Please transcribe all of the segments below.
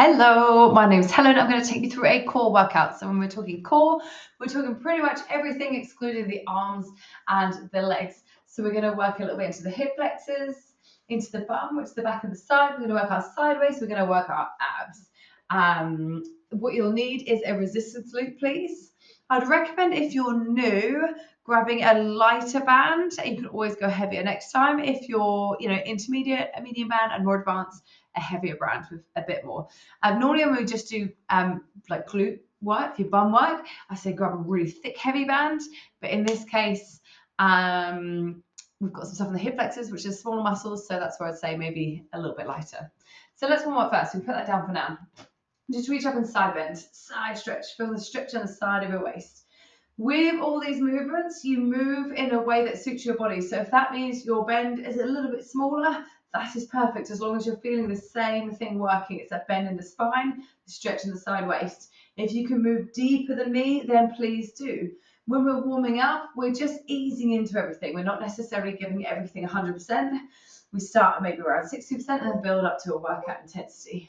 Hello, my name's Helen. I'm going to take you through a core workout. So when we're talking core, we're talking pretty much everything excluding the arms and the legs. So we're going to work a little bit into the hip flexors, into the bum, which is the back of the side. We're going to work our sideways. We're going to work our abs. What you'll need is a resistance loop, please. I'd recommend if you're new, grabbing a lighter band. You can always go heavier next time. If you're, intermediate, a medium band, and more advanced, a heavier band with a bit more. Normally when we just do like glute work, your bum work, I say grab a really thick, heavy band. But in this case, we've got some stuff on the hip flexors, which is smaller muscles. So that's where I'd say maybe a little bit lighter. So let's warm up first. We put that down for now. Just reach up and side bend, side stretch. Feel the stretch on the side of your waist. With all these movements, you move in a way that suits your body. So if that means your bend is a little bit smaller, that is perfect, as long as you're feeling the same thing working. It's that bend in the spine, the stretch in the side waist. If you can move deeper than me, then please do. When we're warming up, we're just easing into everything. We're not necessarily giving everything 100%. We start at maybe around 60% and then build up to a workout intensity.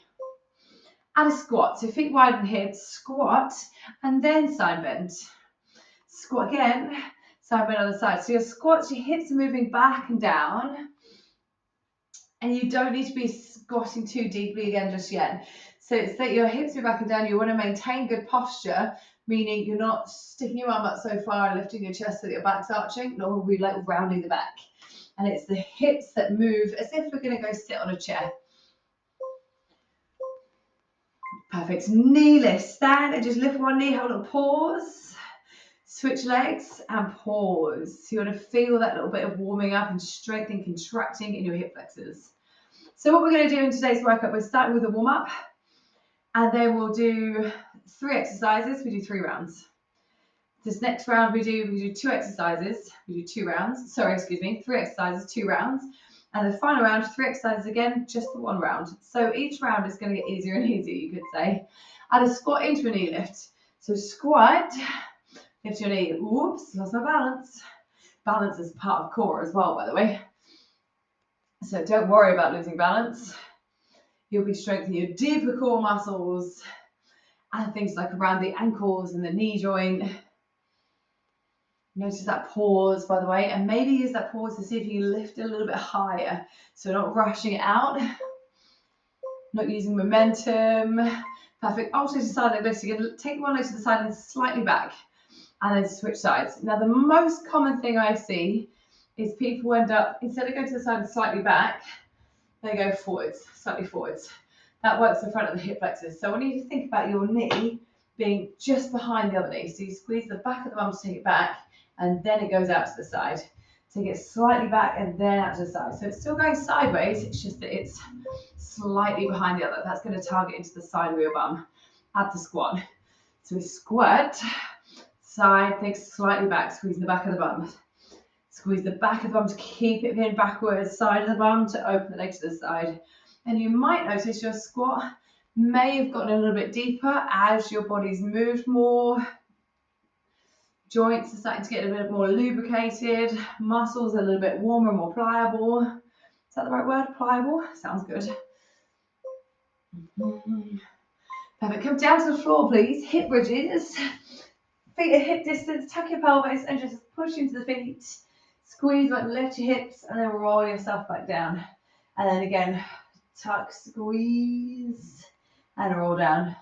Add a squat. So feet wide and hips, squat, and then side bend. Squat again, side bend on the side. So your squats, your hips are moving back and down. And you don't need to be squatting too deeply again just yet. So it's that your hips are back and down. You want to maintain good posture, meaning you're not sticking your arm up so far and lifting your chest so that your back's arching, nor will we like rounding the back. And it's the hips that move as if we're going to go sit on a chair. Perfect. Knee lift. Stand and just lift one knee, hold a little pause. Switch legs and pause. So you want to feel that little bit of warming up and strengthening, contracting in your hip flexors. So what we're going to do in today's workout, we're starting with a warm up, and then we'll do 3 exercises. We do 3 rounds. This next round we do 2 exercises. We do 2 rounds. 3 exercises, 2 rounds. And the final round, 3 exercises again, just for 1 round. So each round is going to get easier and easier, you could say. Add a squat into a knee lift. So squat, lift your knee. Oops, lost my balance. Balance is part of core as well, by the way. So don't worry about losing balance. You'll be strengthening your deeper core muscles and things like around the ankles and the knee joint. Notice that pause, by the way, and maybe use that pause to see if you can lift it a little bit higher. So not rushing it out, not using momentum. Perfect. Alternate side leg lifts. You're going to take one leg to the side and slightly back, and then switch sides. Now, the most common thing I see is people end up, instead of going to the side and slightly back, they go forwards, slightly forwards. That works the front of the hip flexors. So I want you to think about your knee being just behind the other knee. So you squeeze the back of the bum to take it back, and then it goes out to the side. Take it slightly back and then out to the side. So it's still going sideways, it's just that it's slightly behind the other. That's going to target into the side of your bum. Add the squat. So we squat, side, think slightly back, squeezing the back of the bum. Squeeze the back of the bum to keep it pinned backwards, side of the bum to open the leg to the side. And you might notice your squat may have gotten a little bit deeper as your body's moved more. Joints are starting to get a bit more lubricated. Muscles are a little bit warmer, more pliable. Is that the right word? Pliable? Sounds good. Perfect. Come down to the floor, please. Hip bridges. Feet at hip distance. Tuck your pelvis and just push into the feet. Squeeze, like lift your hips, and then roll yourself back down. And then again, tuck, squeeze, and roll down.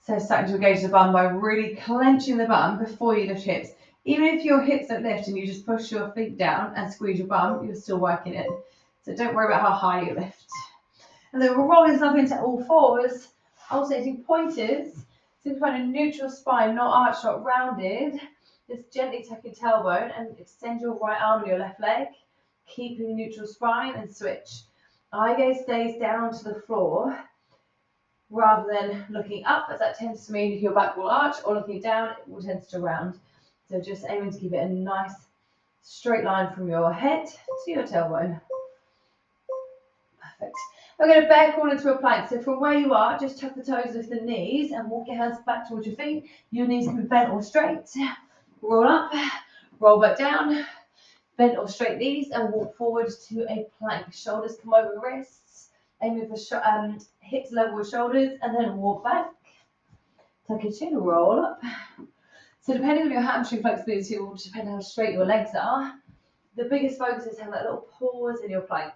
So starting to engage the bum by really clenching the bum before you lift hips. Even if your hips don't lift and you just push your feet down and squeeze your bum, you're still working it. So don't worry about how high you lift. And then we'll roll yourself into all fours, alternating pointers. So you find a neutral spine, not arched, not rounded. Just gently tuck your tailbone and extend your right arm and your left leg, keeping a neutral spine, and switch. Eye gaze stays down to the floor rather than looking up, as that tends to mean your back will arch, or looking down, it will tend to round. So just aiming to keep it a nice straight line from your head to your tailbone. Perfect. We're going to bear crawl into a plank. So from where you are, just tuck the toes, lift the knees, and walk your hands back towards your feet. Your knees can be bent or straight. Roll up, roll back down, Bent or straight knees and walk forward to a plank. Shoulders come over wrists, aiming for hips level with shoulders, and then walk back. Tuck your chin, roll up. So depending on your hamstring flexibility, will depend on how straight your legs are. The biggest focus is having that little pause in your plank.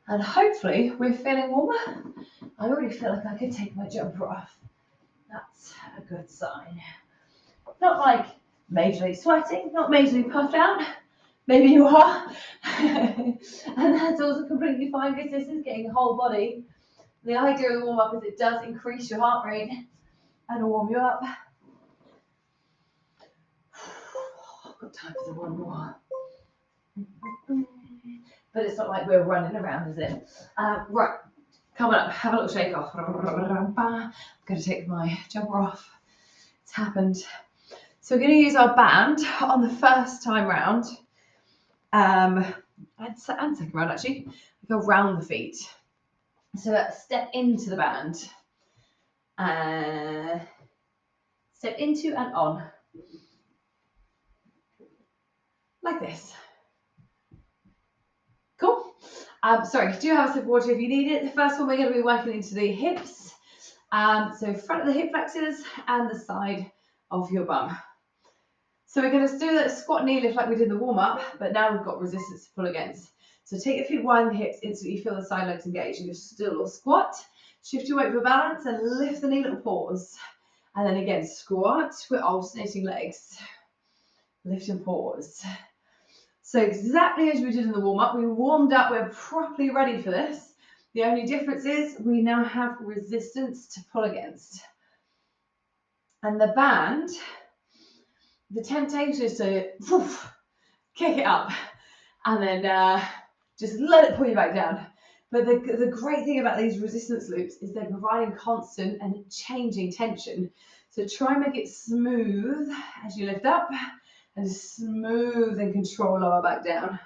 And hopefully we're feeling warmer. I already feel like I could take my jumper off. That's a good sign. Not like majorly sweating, not majorly puffed out. Maybe you are. And that's also completely fine because this is getting whole body. The idea of the warm up is it does increase your heart rate and warm you up. I've got time for the one more. But it's not like we're running around, is it? Right, coming up, have a little shake off. I'm going to take my jumper off. It's happened. So we're going to use our band on the first time round. And second round actually. We go round the feet. So step into the band. Step into and on. Like this. Cool. Sorry, do have a sip of water if you need it. The first one we're going to be working into the hips. So front of the hip flexors and the side of your bum. So we're going to do that squat knee lift like we did in the warm up, but now we've got resistance to pull against. So take your feet wide in the hips, instantly feel the side legs engage. You just do a little squat, shift your weight for balance and lift the knee, little pause. And then again, squat with alternating legs. Lift and pause. So exactly as we did in the warm up, we warmed up, we're properly ready for this. The only difference is we now have resistance to pull against. And the band, the temptation is to kick it up and then just let it pull you back down. But the great thing about these resistance loops is they're providing constant and changing tension. So try and make it smooth as you lift up and smooth and control lower back down.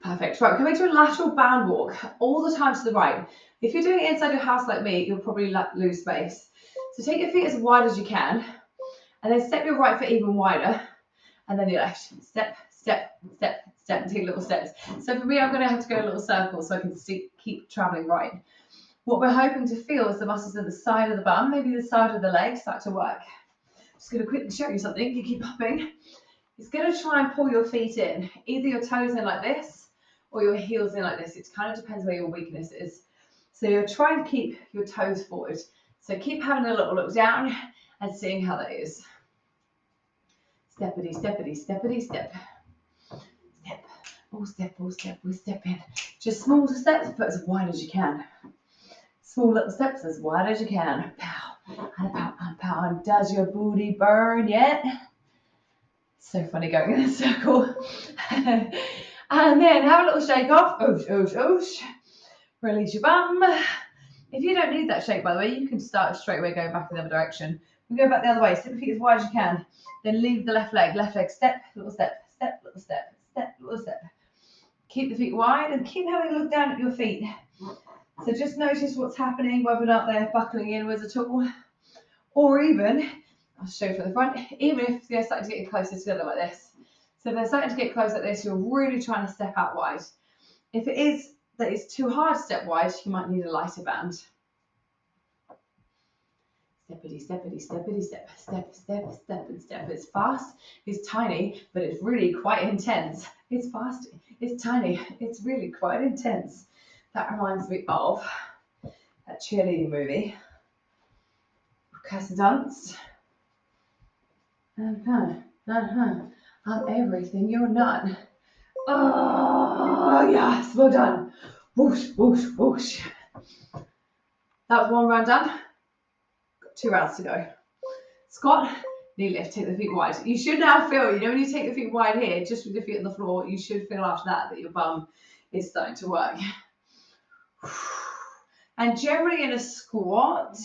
Perfect. Right, coming to a lateral bound walk, all the time to the right. If you're doing it inside your house like me, you'll probably lose space. So take your feet as wide as you can, and then step your right foot even wider, and then your left. Step, step, step, step, and take little steps. So for me, I'm going to have to go a little circle so I can keep traveling right. What we're hoping to feel is the muscles at the side of the bum, maybe the side of the leg start to work. Just going to quickly show you something. You keep hopping. It's going to try and pull your feet in, either your toes in like this or your heels in like this. It kind of depends where your weakness is. So you're trying to keep your toes forward. So keep having a little look down and seeing how that is. Steppity, steppity, steppity, step. Step, oh step, oh step, we step in. Just small steps, but as wide as you can. Small little steps as wide as you can. Pow, and pow, and pow. And does your booty burn yet? So funny going in a circle. And then have a little shake off. Oosh, oosh, oosh. Release your bum. If you don't need that shake, by the way, you can start straight away going back in the other direction. We go back the other way. Step your feet as wide as you can. Then leave the left leg. Left leg, step, little step, step, little step, step, little step. Keep the feet wide and keep having a look down at your feet. So just notice what's happening, whether or not they're buckling inwards at all. Or even, I'll show you from the front, even if they're starting to get closer together like this. So if they're starting to get close like this, you're really trying to step out wide. If it is that it's too hard to step wide, you might need a lighter band. Steppity, steppity, steppity, step, step, step, step, and step. It's fast, it's tiny, but it's really quite intense. It's fast, it's tiny, it's really quite intense. That reminds me of that cheerleading movie, Kirsten Dunst. I'm everything you're not. Oh, yes, well done. Whoosh, whoosh, whoosh. That was one round done. Got 2 rounds to go. Squat, knee lift, take the feet wide. You should now feel, you know, when you take the feet wide here, just with your feet on the floor, you should feel after that your bum is starting to work. And generally in a squat,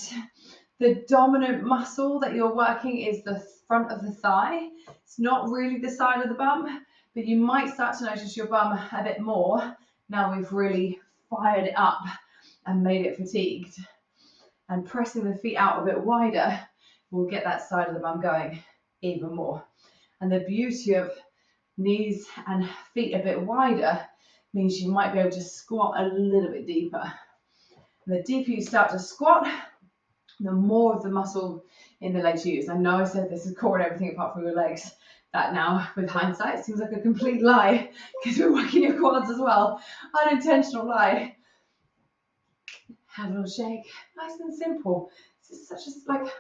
the dominant muscle that you're working is the front of the thigh. It's not really the side of the bum, but you might start to notice your bum a bit more now we've really fired it up and made it fatigued. and pressing the feet out a bit wider will get that side of the bum going even more. And the beauty of knees and feet a bit wider means you might be able to squat a little bit deeper. And the deeper you start to squat, the more of the muscle in the legs you use. I know I said this is core and everything apart from your legs. That now, with hindsight, seems like a complete lie because we're working your quads as well. Unintentional lie. Have a little shake. Nice and simple. This is such a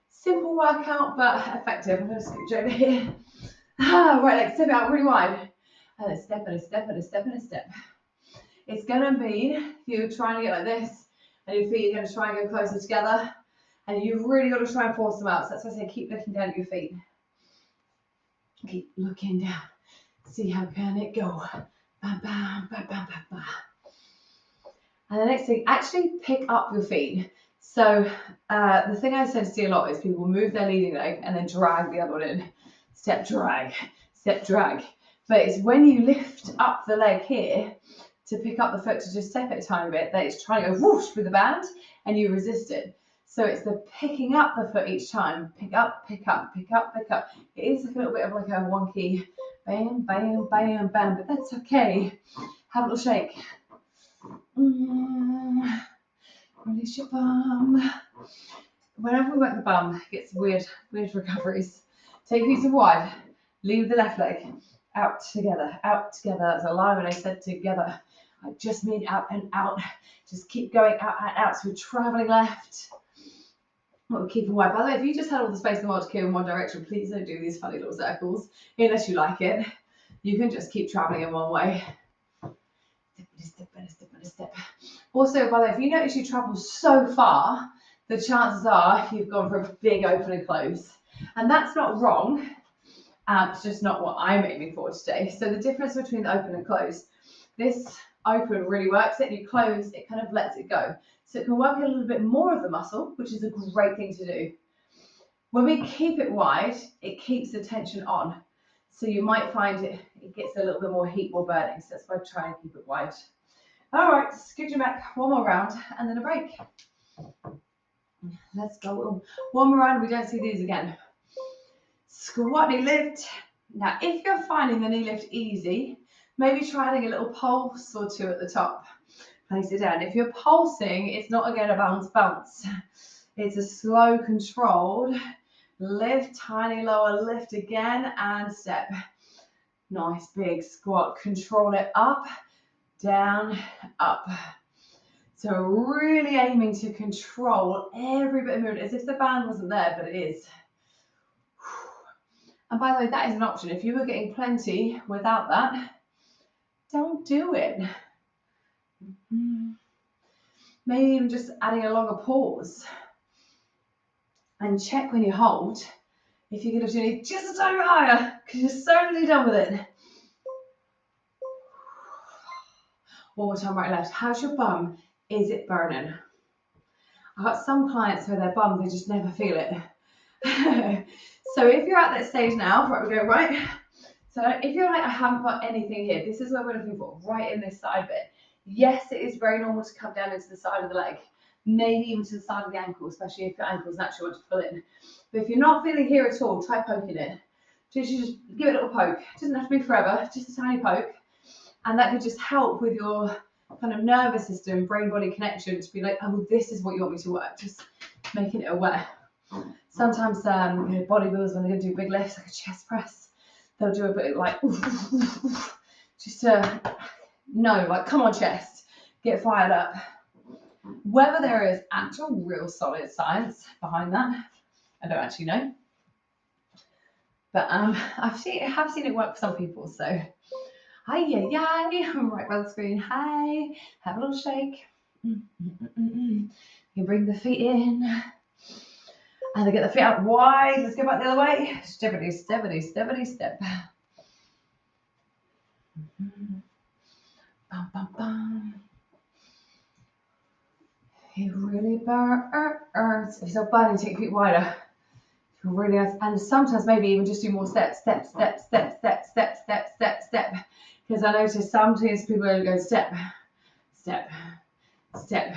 simple workout, but effective. I'm going to scooch over here. Right leg, step out really wide. And then step and a step and a step and a step. It's going to mean you're trying to get like this, and your feet are going to try and go closer together. And you've really got to try and force them out. So that's why I say keep looking down at your feet. Keep looking down. See how can it go. Bam, bam, bam, bam, bam, bam. And the next thing, actually pick up your feet. So the thing I tend to see a lot is people move their leading leg and then drag the other one in. Step, drag, step, drag. But it's when you lift up the leg here to pick up the foot to just step it a tiny bit that it's trying to go whoosh with the band and you resist it. So it's the picking up the foot each time. Pick up, pick up, pick up, pick up. It is like a little bit of like a wonky bam, bam, bam, bam, but that's okay. Have a little shake. Release your bum. Whenever we work the bum, it gets weird recoveries. Take your feet wide. Leave the left leg out together, out together. That's a lie when I said together. I just mean out and out. Just keep going out and out. So we're traveling left. We'll keep them wide. By the way, if you just had all the space in the world to go in one direction, please don't do these funny little circles unless you like it. You can just keep traveling in one way. Step, step, step, step. Also, by the way, if you notice you travel so far, the chances are you've gone for a big open and close. And that's not wrong. It's just not what I'm aiming for today. So the difference between the open and close, this open really works it, and you close, it kind of lets it go. So it can work a little bit more of the muscle, which is a great thing to do. When we keep it wide, it keeps the tension on. So you might find it gets a little bit more heat, more burning. So that's why I try and keep it wide. All right, scooch back, one more round, and then a break. Let's go. One more round, we don't see these again. Squat, knee lift. Now, if you're finding the knee lift easy, maybe try adding a little pulse or two at the top. Place it down. If you're pulsing, it's not again a bounce, bounce. It's a slow, controlled lift, tiny lower lift again, and step. Nice big squat. Control it up, down, up. So really aiming to control every bit of movement as if the band wasn't there, but it is. And by the way, that is an option. If you were getting plenty without that, don't do it. Maybe even just adding a longer pause. And check when you hold if you can have doing it just a tiny bit higher because you're so nearly done with it. One more time, right, left. How's your bum? Is it burning? I've got some clients where their bum, they just never feel it. So if you're at that stage now, right, we go right. So if you're like, I haven't got anything here, this is what we're looking for, right in this side bit. Yes, it is very normal to come down into the side of the leg, maybe even to the side of the ankle, especially if your ankles naturally want to pull in. But if you're not feeling here at all, try poking it. Just give it a little poke. It doesn't have to be forever, just a tiny poke. And that could just help with your kind of nervous system, brain-body connection to be like, oh, this is what you want me to work. Just making it aware. Sometimes bodybuilders, when they're going to do big lifts, like a chest press, they'll do a bit like, oof, oof, oof, just to know, like, come on, chest, get fired up. Whether there is actual real solid science behind that, I don't actually know. But I have seen it work for some people, so hi, I'm right by the screen. Hi, have a little shake. You bring the feet in. And they get the feet out wide. Let's go back the other way. Steppity, steppity, steppity, step. Bum, bum, bum. It really burns. If you're still burning, take your feet wider. Really nice. And sometimes maybe even just do more steps. Step, step, step, step, step, step, step, step. Because I notice sometimes people go step, step, step,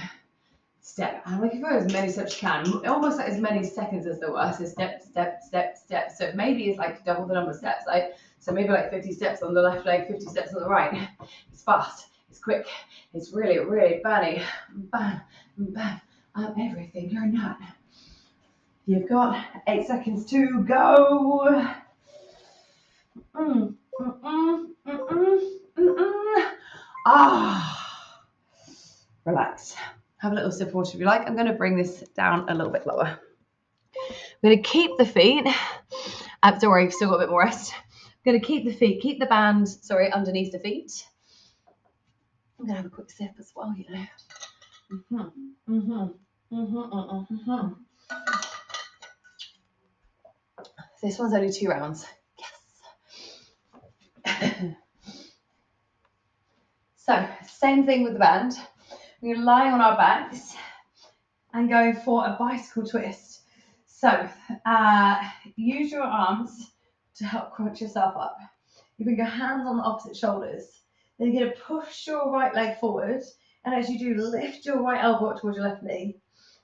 step, step. I'm looking for as many steps as you can, almost like as many seconds as there were. So step, step, step, step. So maybe it's like double the number of steps. Like, so maybe like 50 steps on the left leg, 50 steps on the right. It's fast, it's quick, it's really, really bunny. Bam, bam, I'm everything you're not. You've got 8 seconds to go. Mm, mm, mm, mm, mm, mm, mm. Ah, relax. Have a little sip of water if you like. I'm going to bring this down a little bit lower. I'm going to keep the feet. Don't worry, you've still got a bit more rest. I'm going to keep the feet, keep the band, underneath the feet. I'm going to have a quick sip as well, you know. This one's only 2 rounds. Yes. So, same thing with the band. We're going to lie on our backs and go for a bicycle twist. So, use your arms to help crunch yourself up. You bring your hands on the opposite shoulders. Then you're going to push your right leg forward, and as you do, lift your right elbow towards your left knee.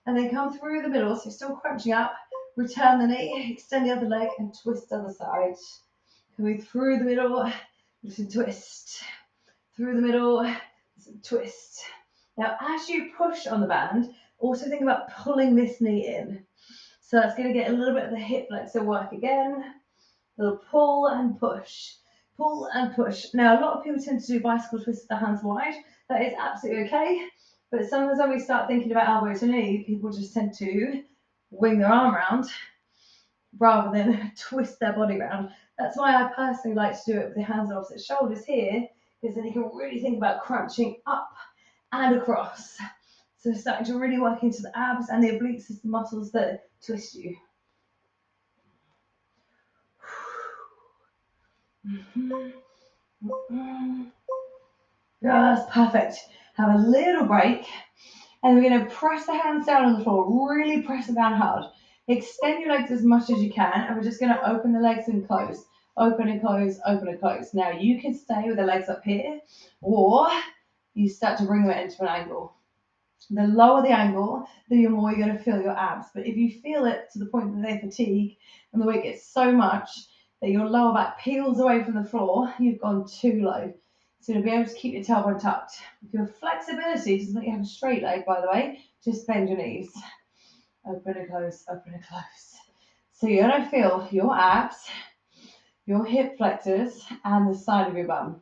And then come through the middle, so you're still crunching up. Return the knee, extend the other leg, and twist the other side. Coming through the middle, listen, twist. Through the middle, listen, twist. Now, as you push on the band, also think about pulling this knee in. So that's going to get a little bit of the hip flexor work again. A little pull and push. Pull and push. Now, a lot of people tend to do bicycle twists with the hands wide. That is absolutely okay. But sometimes when we start thinking about elbow to knee, people just tend to wing their arm around rather than twist their body around. That's why I personally like to do it with the hands on opposite shoulders here, because then you can really think about crunching up and across. So starting to really work into the abs and the obliques as the muscles that twist you. Yes, perfect. Have a little break. And we're going to press the hands down on the floor. Really press it down hard. Extend your legs as much as you can. And we're just going to open the legs and close. Open and close, open and close. Now you can stay with the legs up here, or you start to bring them into an angle. The lower the angle, the more you're going to feel your abs. But if you feel it to the point that they fatigue and the weight gets so much that your lower back peels away from the floor, you've gone too low. So to be able to keep your tailbone tucked. If your flexibility doesn't make you have a straight leg, by the way, just bend your knees. Open and close, open and close. So you're going to feel your abs, your hip flexors, and the side of your bum.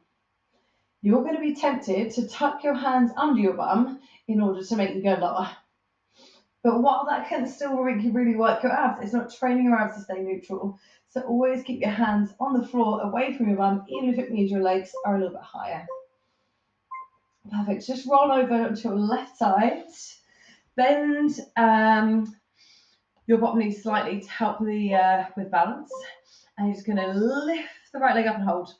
You're going to be tempted to tuck your hands under your bum in order to make you go lower. But while that can still really work your abs, it's not training your abs to stay neutral. So always keep your hands on the floor away from your bum, even if it means your legs are a little bit higher. Perfect. Just roll over to your left side. Bend your bottom knee slightly to help with balance. And you're just going to lift the right leg up and hold.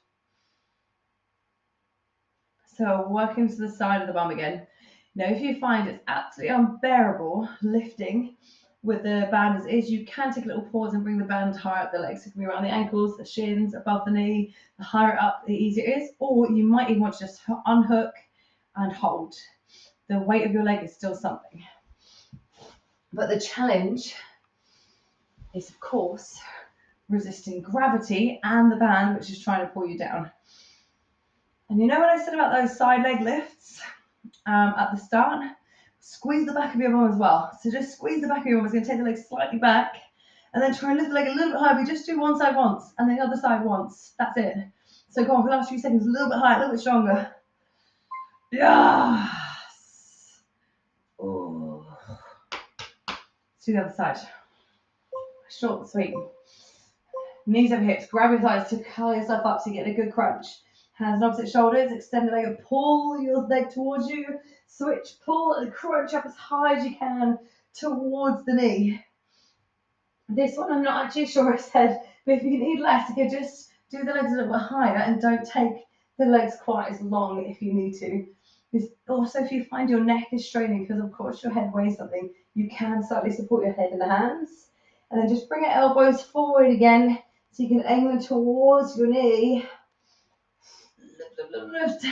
So working to the side of the bum again. Now, if you find it's absolutely unbearable lifting with the band as is, you can take a little pause and bring the band higher up the legs. It can be around the ankles, the shins, above the knee. The higher up, the easier it is. Or you might even want to just unhook and hold. The weight of your leg is still something. But the challenge is, of course, resisting gravity and the band, which is trying to pull you down. And you know what I said about those side leg lifts at the start? Squeeze the back of your bum as well. So just squeeze the back of your bum. It's going to take the leg slightly back. And then try and lift the leg a little bit higher. We just do one side once and the other side once. That's it. So go on for the last few seconds. A little bit higher, a little bit stronger. Yes. Oh. To the other side. Short and sweet. Knees over hips. Grab your thighs to curl yourself up so you get a good crunch. Hands on opposite shoulders. Extend the leg and pull your leg towards you. Switch, pull and crunch up as high as you can towards the knee. This one I'm not actually sure I said, but if you need less, you can just do the legs a little bit higher and don't take the legs quite as long if you need to. Because also, if you find your neck is straining, because of course your head weighs something, you can slightly support your head in the hands. And then just bring your elbows forward again so you can aim them towards your knee. Lift.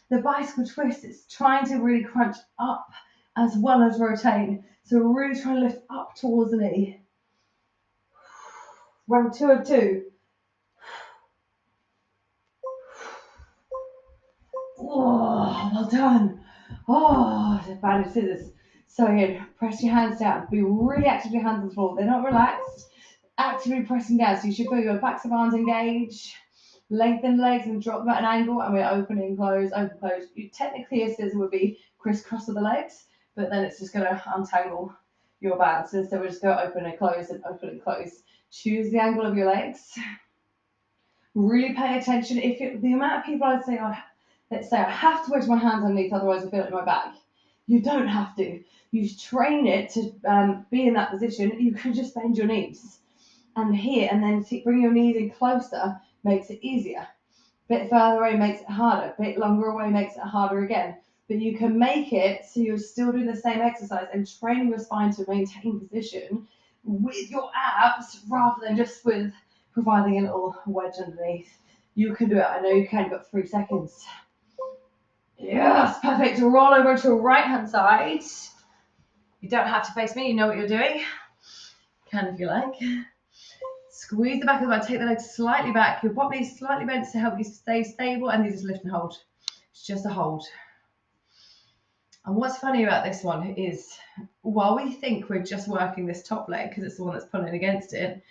The bicycle twist is trying to really crunch up as well as rotate. So we're really trying to lift up towards the knee. Round 2 of 2. Oh, well done. Oh, the bad scissors. So again, press your hands down. Be really active with your hands on the floor. They're not relaxed. Actively pressing down. So you should feel your backs of arms engage. Lengthen legs and drop them at an angle. And we're opening, close, open, close. You technically, a scissor would be crisscross of the legs, but then it's just going to untangle your band. So instead, we're just going to open and close and open and close. Choose the angle of your legs. Really pay attention. If the amount of people I'd say, let's say I have to wedge my hands underneath, otherwise I feel it in my back. You don't have to. You train it to be in that position. You can just bend your knees and here, and then bring your knees in closer makes it easier. Bit further away makes it harder. Bit longer away makes it harder again. But you can make it so you're still doing the same exercise and training your spine to maintain position with your abs rather than just with providing a little wedge underneath. You can do it. I know you can. You've got 3 seconds. Yes, perfect. Roll over to right hand side. You don't have to face me. You know what you're doing. Can if you like. Squeeze the back of the body. Take the legs slightly back. Your body is slightly bent to help you stay stable, and you just lift and hold. It's just a hold. And what's funny about this one is, while we think we're just working this top leg because it's the one that's pulling against it,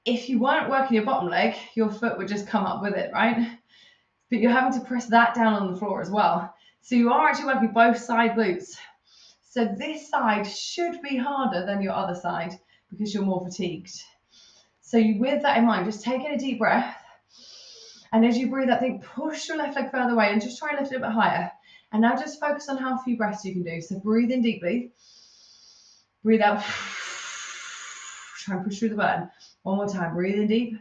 if you weren't working your bottom leg, your foot would just come up with it, right? But you're having to press that down on the floor as well. So you are actually working both side glutes. So this side should be harder than your other side because you're more fatigued. So with that in mind, just taking a deep breath. And as you breathe out, think push your left leg further away and just try and lift it a bit higher. And now just focus on how few breaths you can do. So breathe in deeply. Breathe out. Try and push through the burn. One more time. Breathe in deep.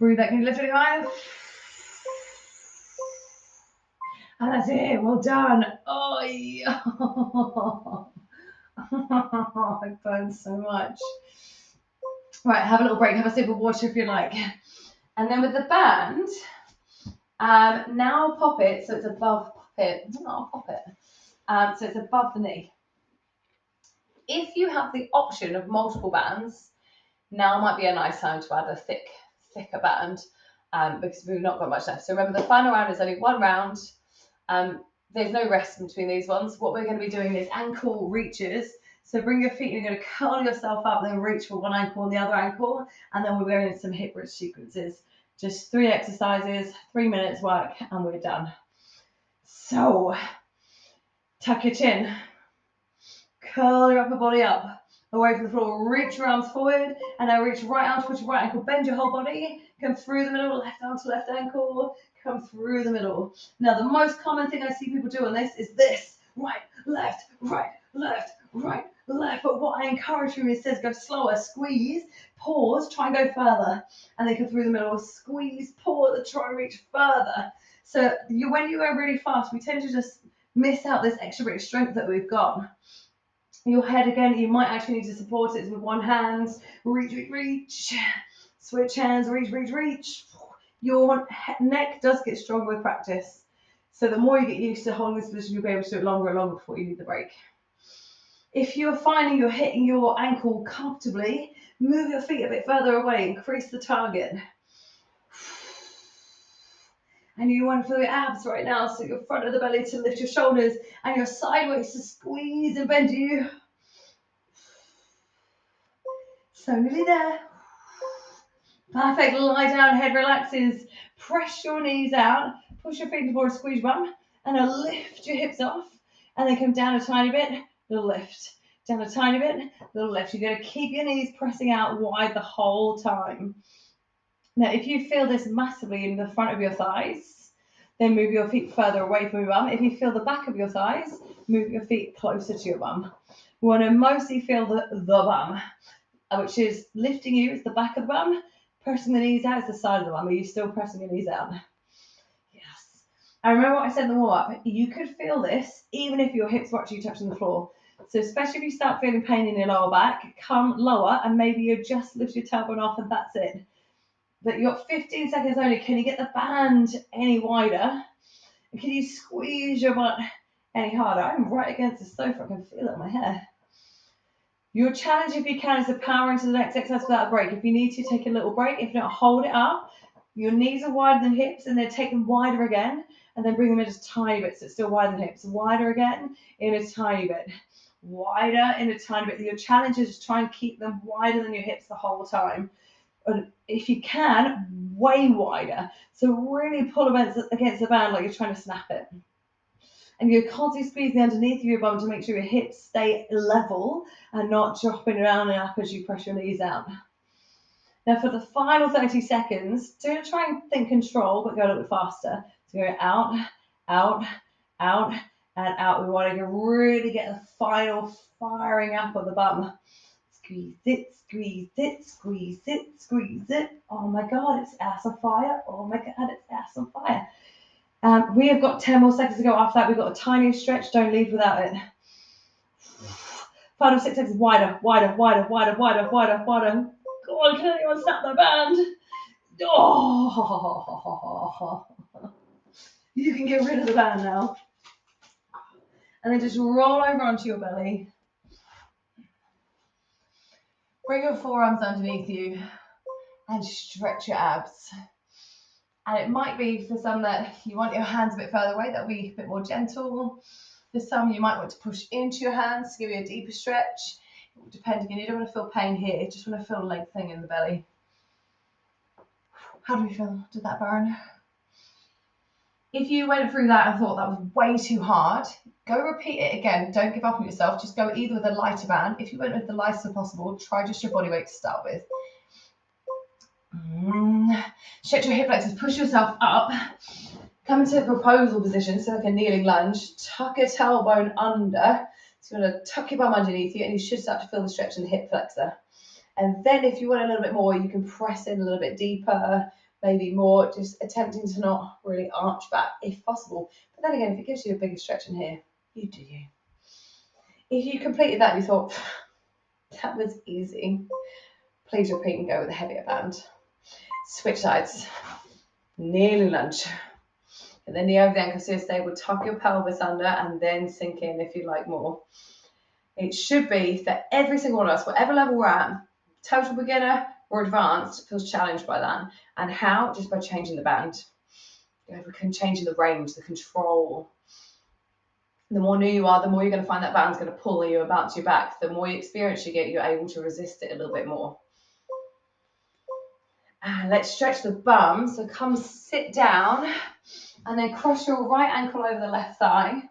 Breathe out. Can you lift it higher? And that's it. Well done. Oh, yeah. It burns so much. Right, have a little break. Have a sip of water if you like. And then with the band, now pop it so it's above it. Not pop it. So it's above the knee. If you have the option of multiple bands, now might be a nice time to add a thicker band because we've not got much left. So remember, the final round is only 1 round. There's no rest between these ones. What we're going to be doing is ankle reaches. So bring your feet, you're going to curl yourself up, then reach for one ankle and the other ankle, and then we're going into some hip bridge sequences. Just 3 exercises, 3 minutes work, and we're done. So, tuck your chin, curl your upper body up, away from the floor, reach your arms forward, and now reach right arm towards your right ankle, bend your whole body, come through the middle, left arm to left ankle, come through the middle. Now, the most common thing I see people do on this is this, right, left, right, left, right, left. But what I encourage you is go slower, squeeze, pause, try and go further, and then come through the middle, squeeze, pause, try and reach further. So when you go really fast, we tend to just miss out this extra bit of strength that we've got. Your head again, you might actually need to support it with one hand. Reach, reach, reach. Switch hands, reach, reach, reach. Your neck does get stronger with practice. So the more you get used to holding this position, you'll be able to do it longer and longer before you need the break. If you're finding you're hitting your ankle comfortably, move your feet a bit further away, increase the target. And you want to feel your abs right now, so your front of the belly to lift your shoulders and your sideways to squeeze and bend you. So nearly there. Perfect. Lie down, head relaxes. Press your knees out. Push your feet forward, squeeze your bum. And now lift your hips off. And then come down a tiny bit. Little lift. Down a tiny bit. Little lift. You're going to keep your knees pressing out wide the whole time. Now, if you feel this massively in the front of your thighs, then move your feet further away from your bum. If you feel the back of your thighs, move your feet closer to your bum. We want to mostly feel the bum, which is lifting you, it's the back of the bum. Pressing the knees out is the side of the bum. Are you still pressing your knees out? Yes. And remember what I said in the warm-up. You could feel this even if your hips were actually touching the floor. So especially if you start feeling pain in your lower back, come lower and maybe you just lift your tailbone off and that's it. But you've got 15 seconds only. Can you get the band any wider? Can you squeeze your butt any harder. I'm right against the sofa. I can feel it in my hair. Your challenge, if you can, is to power into the next exercise without a break. If you need to, take a little break. If not, hold it up. Your knees are wider than hips, and then take them wider again, and then bring them in just a tiny bit, so it's still wider than hips. Wider again, in a tiny bit. Wider in a tiny bit. Your challenge is to try and keep them wider than your hips the whole time. And if you can, way wider. So really pull against the band like you're trying to snap it. And you're constantly squeezing underneath of your bum to make sure your hips stay level and not dropping around and up as you press your knees out. Now for the final 30 seconds, don't try and think control, but go a little bit faster. So go out, out, out, and out. We want to really get the final firing up of the bum. Squeeze it, squeeze it, squeeze it, squeeze it. Oh my God, it's ass on fire. Oh my God, it's ass on fire. We have got 10 more seconds to go. After that, we've got a tiny stretch. Don't leave without it. Final 6 seconds. Wider, wider, wider, wider, wider, wider, wider. Go on, can anyone snap the band? Oh, you can get rid of the band now. And then just roll over onto your belly. Bring your forearms underneath you and stretch your abs. And it might be for some that you want your hands a bit further away, that'll be a bit more gentle. For some, you might want to push into your hands to give you a deeper stretch. It will depend again. You don't want to feel pain here, you just want to feel lengthening in the belly. How do we feel? Did that burn? If you went through that and thought that was way too hard, go repeat it again. Don't give up on yourself. Just go either with a lighter band. If you went with the lightest possible, try just your body weight to start with. Stretch your hip flexors, push yourself up. Come into a proposal position, so like a kneeling lunge. Tuck your tailbone under. So you're going to tuck your bum underneath you, and you should start to feel the stretch in the hip flexor. And then if you want a little bit more, you can press in a little bit deeper, maybe more, just attempting to not really arch back if possible. But then again, if it gives you a bigger stretch in here, you do you. If you completed that and you thought, that was easy, please repeat and go with a heavier band. Switch sides. Kneeling lunge. And then knee over the ankle, so you're stable. Tuck your pelvis under and then sink in if you like more. It should be for every single one of us, whatever level we're at, total beginner or advanced, feels challenged by that. And how? Just by changing the band. We can change the range, the control. The more new you are, the more you're going to find that band's going to pull you and bounce you back. The more experience you get, you're able to resist it a little bit more. And let's stretch the bum. So come sit down and then cross your right ankle over the left thigh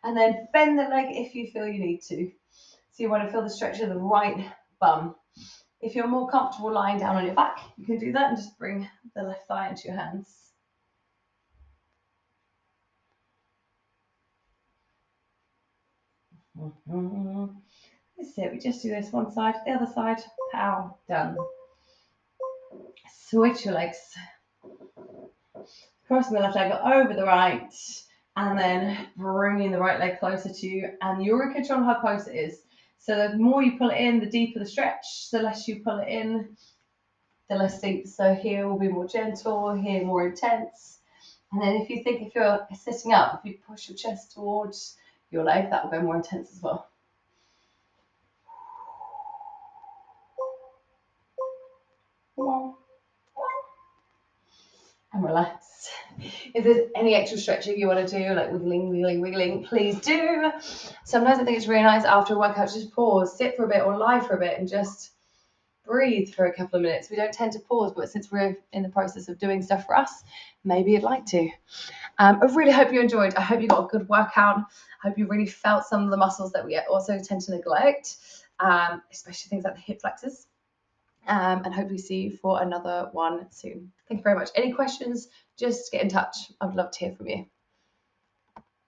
and then bend the leg if you feel you need to. So you want to feel the stretch of the right bum. If you're more comfortable lying down on your back, you can do that and just bring the left thigh into your hands. That's it. We just do this one side, the other side. Pow, done. Switch your legs. Crossing the left leg over the right, and then bringing the right leg closer to you. And you're in control of how close it is. So the more you pull it in, the deeper the stretch. The less you pull it in, the less deep. So here will be more gentle, here more intense. And then if you're sitting up, if you push your chest towards your leg, that will go more intense as well. And relax. If there's any extra stretching you want to do, like wiggling, please do. Sometimes I think it's really nice after a workout, just pause, sit for a bit or lie for a bit and just breathe for a couple of minutes. We don't tend to pause, but since we're in the process of doing stuff for us, maybe you'd like to. I really hope you enjoyed. I hope you got a good workout. I hope you really felt some of the muscles that we also tend to neglect, especially things like the hip flexors. And hopefully see you for another one soon. Thank you very much. Any questions, just get in touch. I would love to hear from you.